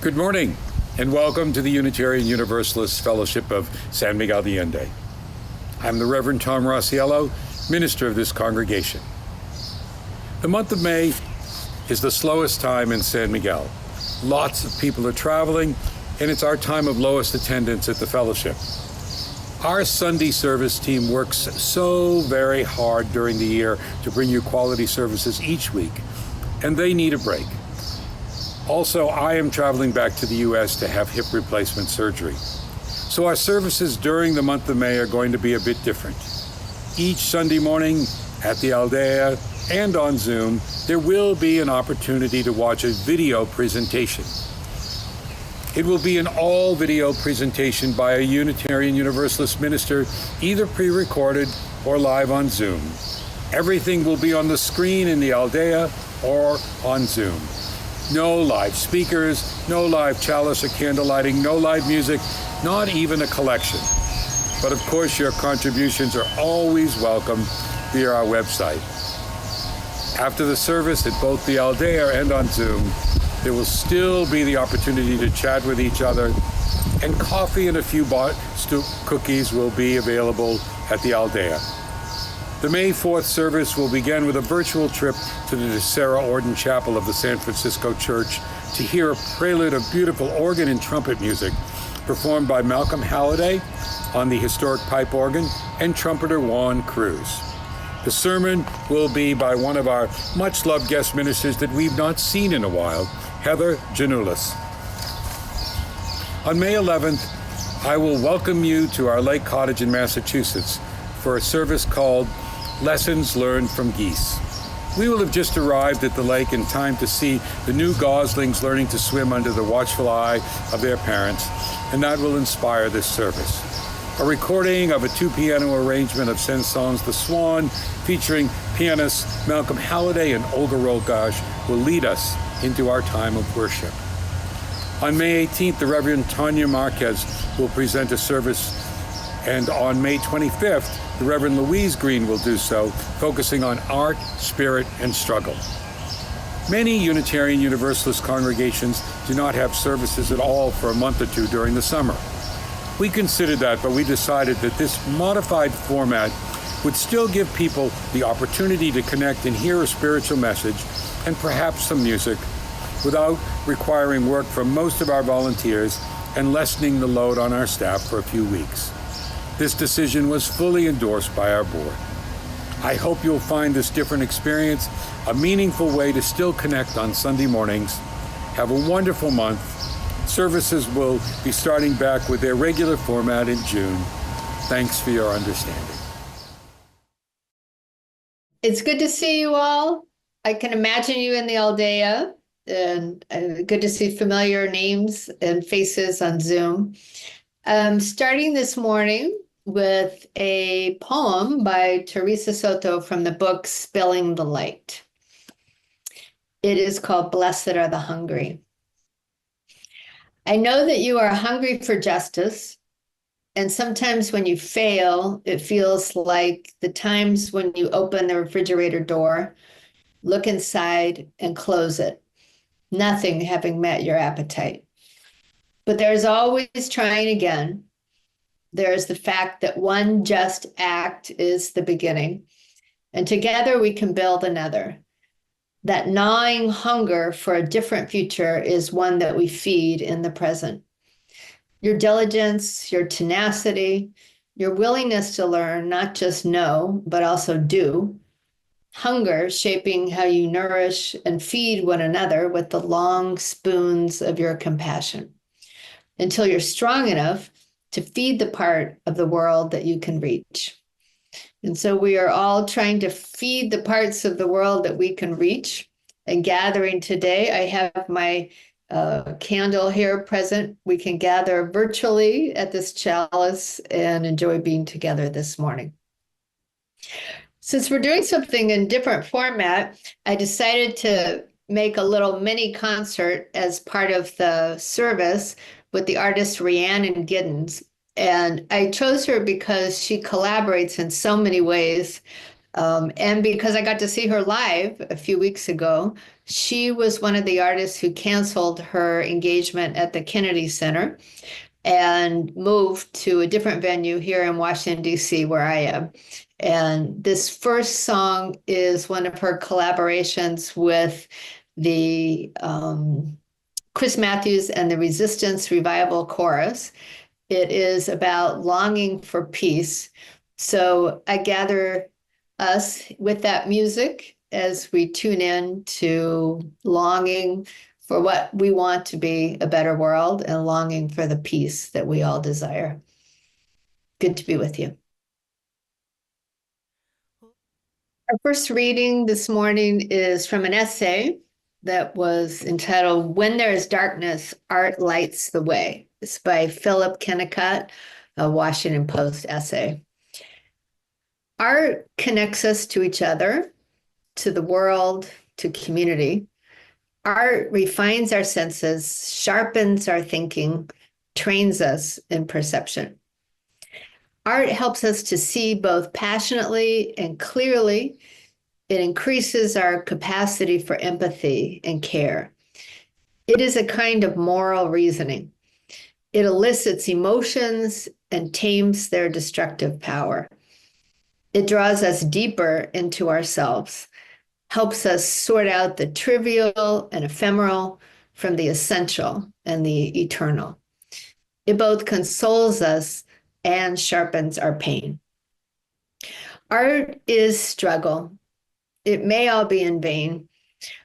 Good morning, and welcome to the Unitarian Universalist Fellowship of San Miguel de Allende. I'm the Reverend Tom Rossiello, minister of this congregation. The month of May is the slowest time in San Miguel. Lots of people are traveling, and it's our time of lowest attendance at the fellowship. Our Sunday service team works so very hard during the year to bring you quality services each week, and they need a break. Also, I am traveling back to the U.S. to have hip replacement surgery. So our services during the month of May are going to be a bit different. Each Sunday morning at the Aldea and on Zoom, there will be an opportunity to watch a video presentation. It will be an all-video presentation by a Unitarian Universalist minister, either pre-recorded or live on Zoom. Everything will be on the screen in the Aldea or on Zoom. No live speakers, no live chalice or candle lighting, no live music, not even a collection. But of course, your contributions are always welcome via our website. After the service at both the Aldea and on Zoom, there will still be the opportunity to chat with each other, and coffee and a few cookies will be available at the Aldea. The May 4th service will begin with a virtual trip to the Sarah Orden Chapel of the San Francisco Church to hear a prelude of beautiful organ and trumpet music performed by Malcolm Halliday on the historic pipe organ and trumpeter Juan Cruz. The sermon will be by one of our much-loved guest ministers that we've not seen in a while, Heather Janulis. On May 11th, I will welcome you to our Lake Cottage in Massachusetts for a service called Lessons Learned from Geese. We will have just arrived at the lake in time to see the new goslings learning to swim under the watchful eye of their parents, and that will inspire this service. A recording of a two-piano arrangement of Saint-Saëns' The Swan, featuring pianists Malcolm Halliday and Olga Rolgash, will lead us into our time of worship. On May 18th, the Reverend Tania Marquez will present a service, and on May 25th, the Reverend Louise Green will do so, focusing on art, spirit, and struggle. Many Unitarian Universalist congregations do not have services at all for a month or two during the summer. We considered that, but we decided that this modified format would still give people the opportunity to connect and hear a spiritual message and perhaps some music without requiring work from most of our volunteers and lessening the load on our staff for a few weeks. This decision was fully endorsed by our board. I hope you'll find this different experience a meaningful way to still connect on Sunday mornings. Have a wonderful month. Services will be starting back with their regular format in June. Thanks for your understanding. It's good to see you all. I can imagine you in the Aldea, and good to see familiar names and faces on Zoom. Starting this morning with a poem by Teresa Soto from the book Spilling the Light. It is called Blessed Are the Hungry. I know that you are hungry for justice, and sometimes when you fail, it feels like the times when you open the refrigerator door, look inside, and close it, nothing having met your appetite. But there's always trying again. There's the fact that one just act is the beginning, and together we can build another. That gnawing hunger for a different future is one that we feed in the present. Your diligence, your tenacity, your willingness to learn, not just know, but also do. Hunger shaping how you nourish and feed one another with the long spoons of your compassion, until you're strong enough to feed the part of the world that you can reach. And so we are all trying to feed the parts of the world that we can reach. And gathering today, I have my candle here present. We can gather virtually at this chalice and enjoy being together this morning. Since we're doing something in different format, I decided to make a little mini concert as part of the service with the artist Rhiannon Giddens. And I chose her because she collaborates in so many ways And because I got to see her live a few weeks ago, she was one of the artists who canceled her engagement at the Kennedy Center and moved to a different venue here in Washington, D.C., where I am. And this first song is one of her collaborations with the Chris Matthews and the Resistance Revival Chorus. It is about longing for peace. So I gather us with that music as we tune in to longing for what we want to be a better world and longing for the peace that we all desire. Good to be with you. Our first reading this morning is from an essay that was entitled When There is Darkness, Art Lights the Way. It's by Philip Kennicott, a Washington Post essay. Art connects us to each other, to the world, to community. Art refines our senses, sharpens our thinking, trains us in perception. Art helps us to see both passionately and clearly. It increases our capacity for empathy and care. It is a kind of moral reasoning. It elicits emotions and tames their destructive power. It draws us deeper into ourselves, helps us sort out the trivial and ephemeral from the essential and the eternal. It both consoles us and sharpens our pain. Art is struggle. It may all be in vain,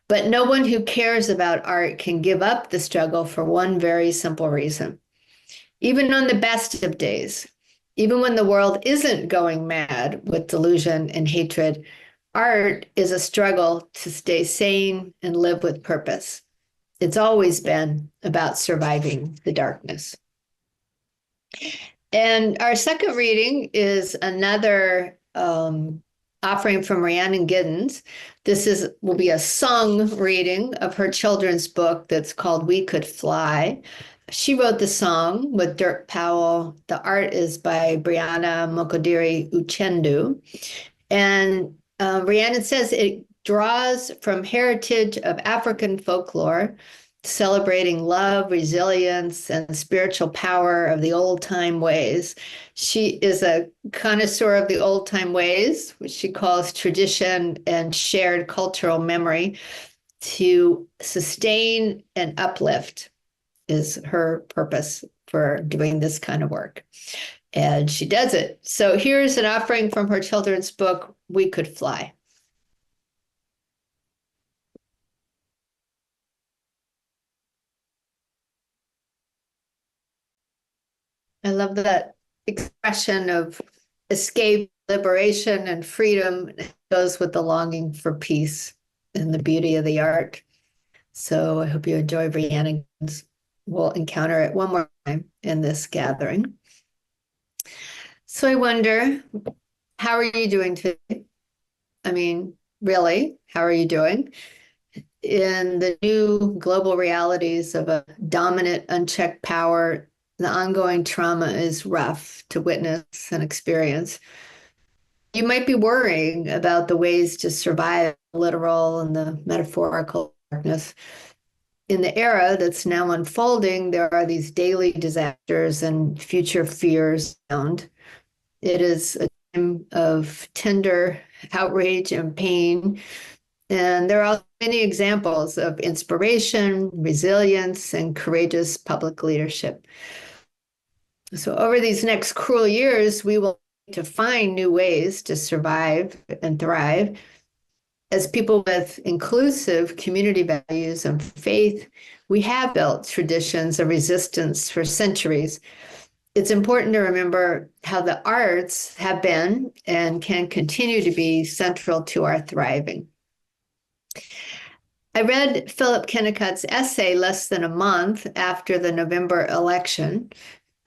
but no one who cares about art can give up the struggle for one very simple reason. Even on the best of days, even when the world isn't going mad with delusion and hatred, art is a struggle to stay sane and live with purpose. It's always been about surviving the darkness. And our second reading is another offering from Rhiannon Giddens. This will be a sung reading of her children's book that's called We Could Fly. She wrote the song with Dirk Powell. The art is by Brianna Mokodiri Uchendu. And Rhiannon says it draws from heritage of African folklore, celebrating love, resilience, and spiritual power of the old-time ways. She is a connoisseur of the old-time ways, which she calls tradition and shared cultural memory. To sustain and uplift is her purpose for doing this kind of work. And she does it. So here's an offering from her children's book, We Could Fly. I love that expression of escape, liberation, and freedom. It goes with the longing for peace and the beauty of the art. So I hope you enjoy Rhiannon. We'll encounter it one more time in this gathering. So I wonder, how are you doing today? I mean, really, how are you doing? In the new global realities of a dominant, unchecked power, the ongoing trauma is rough to witness and experience. You might be worrying about the ways to survive the literal and the metaphorical darkness. In the era that's now unfolding, there are these daily disasters and future fears found. It is a time of tender outrage and pain. And there are many examples of inspiration, resilience, and courageous public leadership. So over these next cruel years, we will need to find new ways to survive and thrive. As people with inclusive community values and faith, we have built traditions of resistance for centuries. It's important to remember how the arts have been and can continue to be central to our thriving. I read Philip Kennicott's essay less than a month after the November election,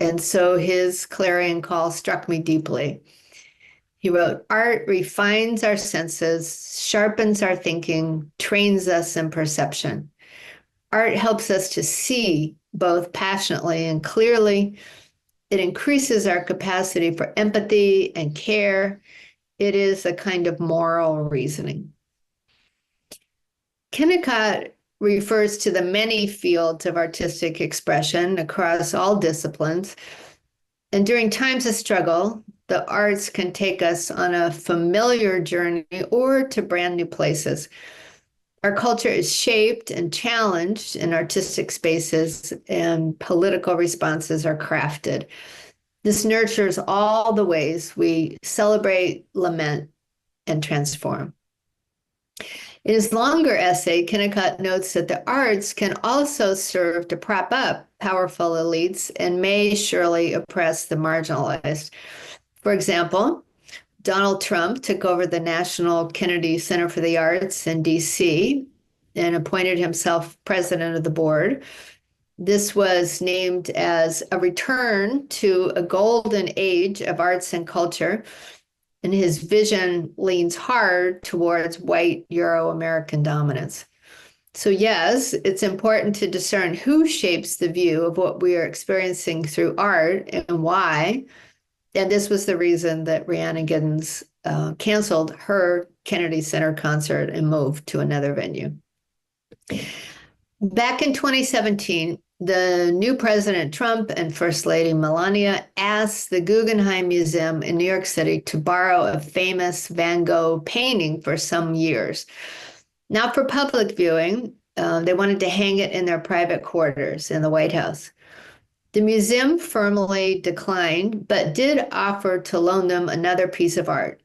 and so his clarion call struck me deeply. He wrote, "Art refines our senses, sharpens our thinking, trains us in perception. Art helps us to see both passionately and clearly. It increases our capacity for empathy and care. It is a kind of moral reasoning. Kennicott refers to the many fields of artistic expression across all disciplines. And during times of struggle, the arts can take us on a familiar journey or to brand new places. Our culture is shaped and challenged in artistic spaces, and political responses are crafted. This nurtures all the ways we celebrate, lament, and transform. In his longer essay, Kennicott notes that the arts can also serve to prop up powerful elites and may surely oppress the marginalized. For example, Donald Trump took over the National Kennedy Center for the Arts in DC and appointed himself president of the board. This was named as a return to a golden age of arts and culture, and his vision leans hard towards white Euro-American dominance. So yes, it's important to discern who shapes the view of what we are experiencing through art and why. And this was the reason that Rhiannon Giddens canceled her Kennedy Center concert and moved to another venue. Back in 2017, the new President Trump and First Lady Melania asked the Guggenheim Museum in New York City to borrow a famous Van Gogh painting for some years. Not for public viewing, they wanted to hang it in their private quarters in the White House. The museum firmly declined, but did offer to loan them another piece of art.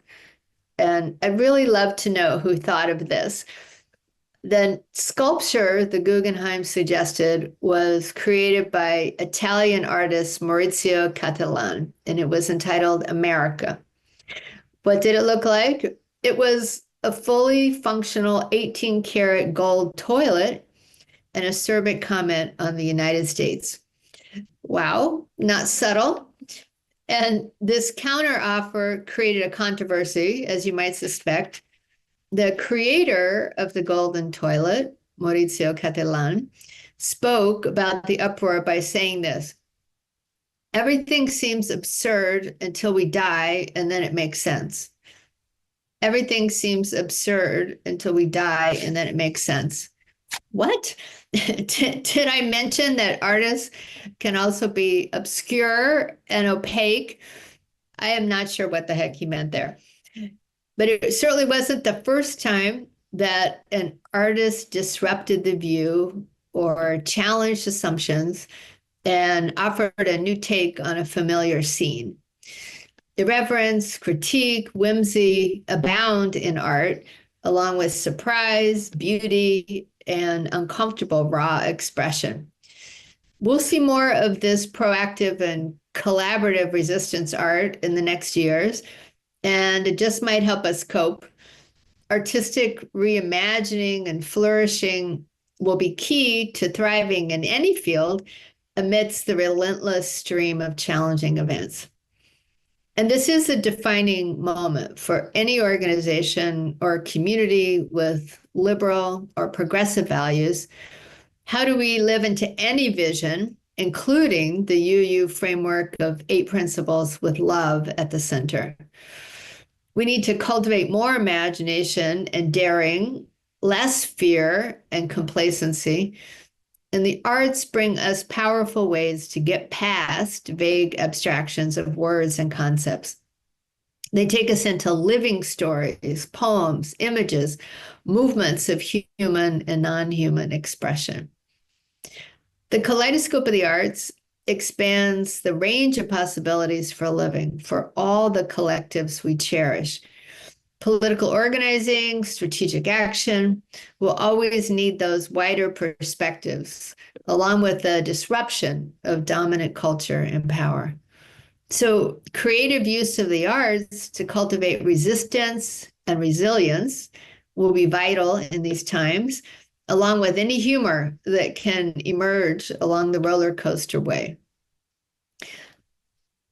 And I'd really love to know who thought of this. The sculpture the Guggenheim suggested was created by Italian artist Maurizio Cattelan, and it was entitled America. What did it look like? It was a fully functional 18-karat gold toilet and a ceramic comment on the United States. Wow, not subtle. And this counteroffer created a controversy, as you might suspect. The creator of the golden toilet, Maurizio Cattelan, spoke about the uproar by saying this: "Everything seems absurd until we die, and then it makes sense. Everything seems absurd until we die, and then it makes sense." What? Did I mention that artists can also be obscure and opaque? I am not sure what the heck he meant there. But it certainly wasn't the first time that an artist disrupted the view or challenged assumptions and offered a new take on a familiar scene. Irreverence, critique, whimsy abound in art, along with surprise, beauty, and uncomfortable raw expression. We'll see more of this proactive and collaborative resistance art in the next years, and it just might help us cope. Artistic reimagining and flourishing will be key to thriving in any field amidst the relentless stream of challenging events. And this is a defining moment for any organization or community with liberal or progressive values. How do we live into any vision, including the UU framework of 8 principles with love at the center? We need to cultivate more imagination and daring, less fear and complacency. And the arts bring us powerful ways to get past vague abstractions of words and concepts. They take us into living stories, poems, images, movements of human and non-human expression. The kaleidoscope of the arts expands the range of possibilities for living for all the collectives we cherish. Political organizing, strategic action will always need those wider perspectives, along with the disruption of dominant culture and power. So creative use of the arts to cultivate resistance and resilience will be vital in these times, along with any humor that can emerge along the roller coaster way.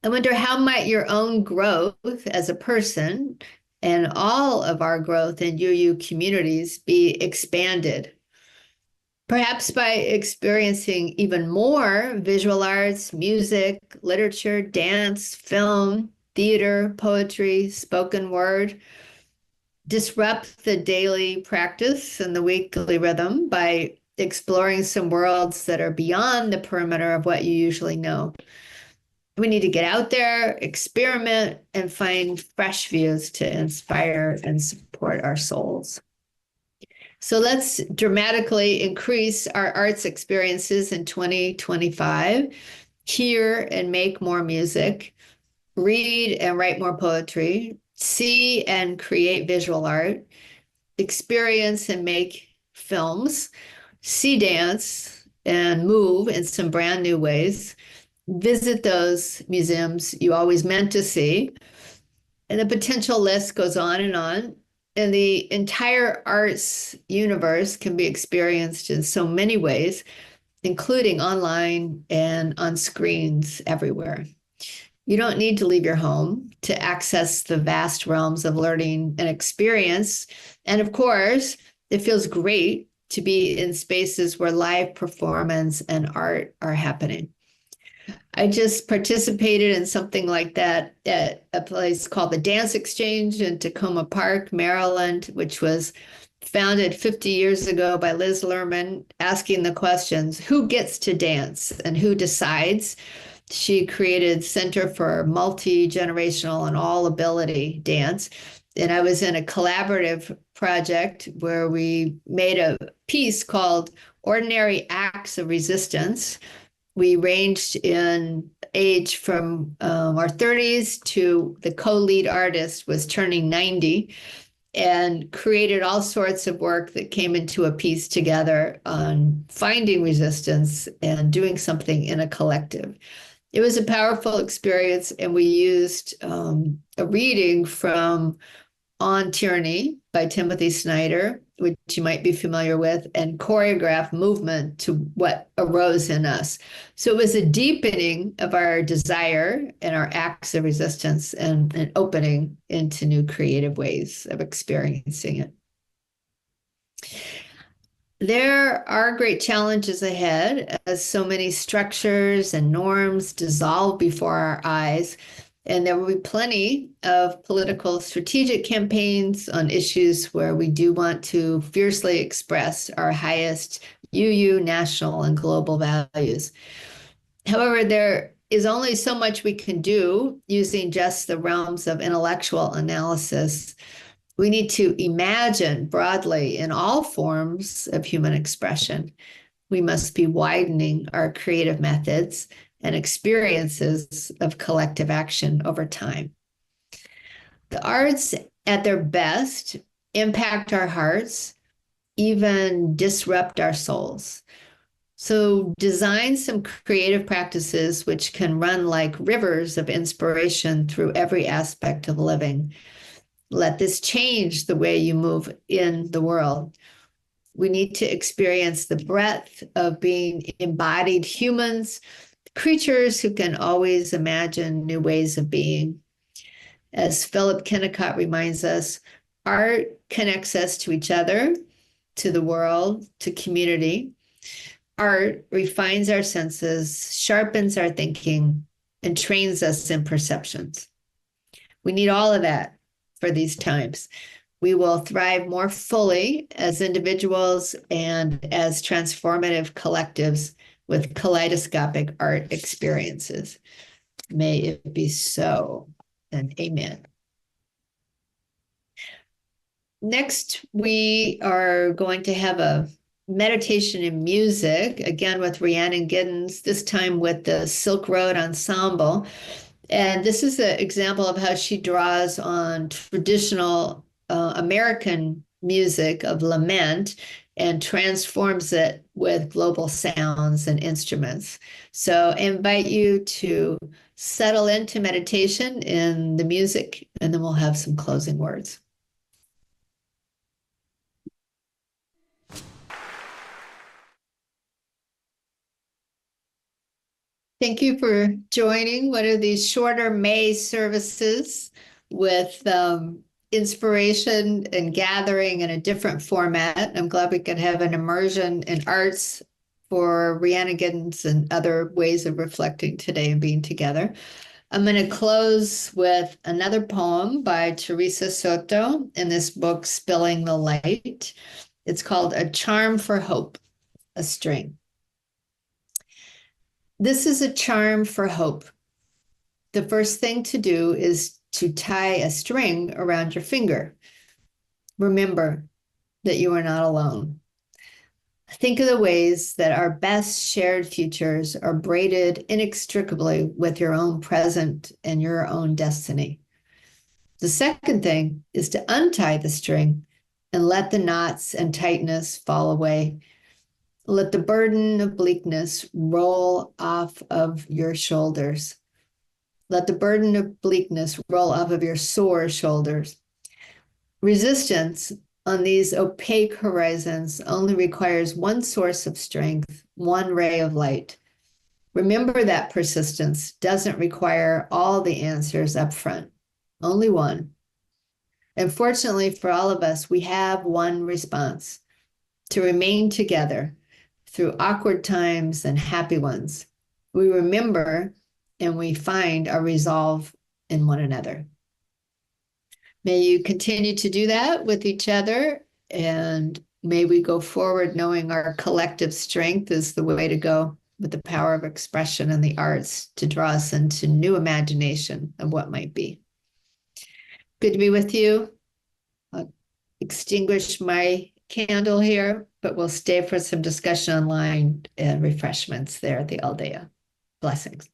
I wonder, how might your own growth as a person and all of our growth in UU communities be expanded? Perhaps by experiencing even more visual arts, music, literature, dance, film, theater, poetry, spoken word. Disrupt the daily practice and the weekly rhythm by exploring some worlds that are beyond the perimeter of what you usually know. We need to get out there, experiment, and find fresh views to inspire and support our souls. So let's dramatically increase our arts experiences in 2025, hear and make more music, read and write more poetry, see and create visual art, experience and make films, see dance and move in some brand new ways, visit those museums you always meant to see. And the potential list goes on. And the entire arts universe can be experienced in so many ways, including online and on screens everywhere. You don't need to leave your home to access the vast realms of learning and experience. And of course, it feels great to be in spaces where live performance and art are happening. I just participated in something like that at a place called the Dance Exchange in Tacoma Park, Maryland, which was founded 50 years ago by Liz Lerman, asking the questions, who gets to dance and who decides? She created Center for Multi-Generational and All Ability Dance. And I was in a collaborative project where we made a piece called Ordinary Acts of Resistance. We ranged in age from our 30s to the co-lead artist was turning 90, and created all sorts of work that came into a piece together on finding resistance and doing something in a collective. It was a powerful experience, and we used a reading from On Tyranny by Timothy Snyder, which you might be familiar with, and choreographed movement to what arose in us. So it was a deepening of our desire and our acts of resistance and an opening into new creative ways of experiencing it. There are great challenges ahead as so many structures and norms dissolve before our eyes. And there will be plenty of political strategic campaigns on issues where we do want to fiercely express our highest UU national and global values. However, there is only so much we can do using just the realms of intellectual analysis. We need to imagine broadly in all forms of human expression. We must be widening our creative methods and experiences of collective action over time. The arts at their best impact our hearts, even disrupt our souls. So design some creative practices which can run like rivers of inspiration through every aspect of living. Let this change the way you move in the world. We need to experience the breadth of being embodied humans, creatures who can always imagine new ways of being. As Philip Kennicott reminds us, art connects us to each other, to the world, to community. Art refines our senses, sharpens our thinking, and trains us in perceptions. We need all of that for these times. We will thrive more fully as individuals and as transformative collectives with kaleidoscopic art experiences. May it be so, and amen. Next, we are going to have a meditation in music, again with Rhiannon Giddens, this time with the Silkroad Ensemble. And this is an example of how she draws on traditional American music of lament and transforms it with global sounds and instruments. So I invite you to settle into meditation in the music, and then we'll have some closing words. Thank you for joining one of these shorter May services with inspiration and gathering in a different format. I'm glad we could have an immersion in arts for Rhiannon Giddens and other ways of reflecting today and being together. I'm going to close with another poem by Teresa Soto in this book, Spilling the Light. It's called A Charm for Hope, a String. This is a charm for hope. The first thing to do is to tie a string around your finger. Remember that you are not alone. Think of the ways that our best shared futures are braided inextricably with your own present and your own destiny. The second thing is to untie the string and let the knots and tightness fall away. Let the burden of bleakness roll off of your shoulders. Let the burden of bleakness roll off of your sore shoulders. Resistance on these opaque horizons only requires one source of strength, one ray of light. Remember that persistence doesn't require all the answers up front, only one. And fortunately for all of us, we have one response: to remain together through awkward times and happy ones. We remember and we find our resolve in one another. May you continue to do that with each other, and may we go forward knowing our collective strength is the way to go, with the power of expression and the arts to draw us into new imagination of what might be. Good to be with you. I'll extinguish my candle here, but we'll stay for some discussion online and refreshments there at the Aldea. Blessings.